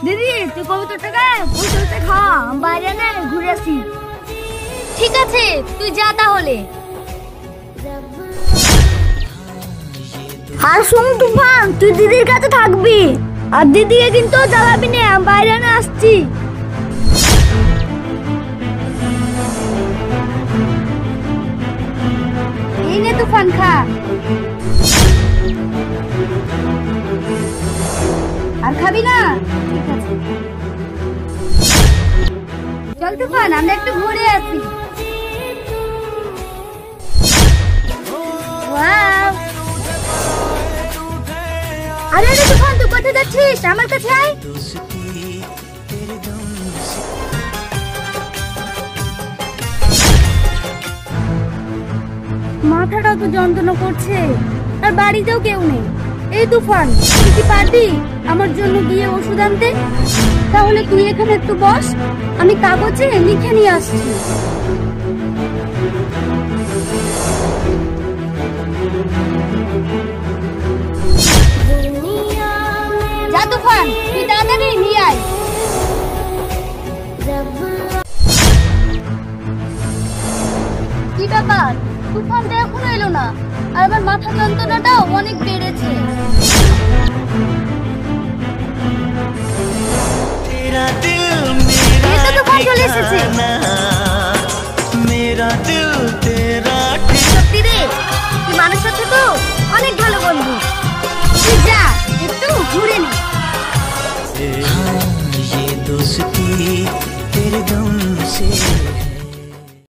দিদি তুই কবুতর টাকা বসে বসে খা, বাইরে না ঘুরে আসি। ঠিক আছে তুই যা তাহলে। আর শোন তুফান, তুই দিদির কাছে থাকবি আর দিদিকে কিন্তু জ্বালাবি না, বাইরে না আসছি। এই নে তুফান খা। আর খাবি না? ঠিক আছে চল তুফান, আমরা একটু ঘুরে আসি। আরে আরে তুফান, তুই কোথায় যাচ্ছিস? আমার কাছে আয়। মাথাটা তো যন্ত্রণা করছে, আর বাড়িতেও কেউ নেই। এই তুফান, তুই কি পারবি আমার জন্য গিয়ে ওষুধ আনতে? তাহলে তুই এখানে একটু বস, আমি কাগজে লিখে নিয়ে আসছি। যা তুফান, তুই তাড়াতাড়ি নিয়ে আয়। কি ব্যাপার, তুফান তো এখনো এলো না, আর আমার মাথা যন্ত্রণাটাও অনেক বেড়েছে। তুফান চলে এসেছে। সত্যি রে, তুই মানুষের সাথে তো অনেক ভালো বন্ধু। তুই যা একটু ঘুরে নে। ये दोस्ती तेरे दम से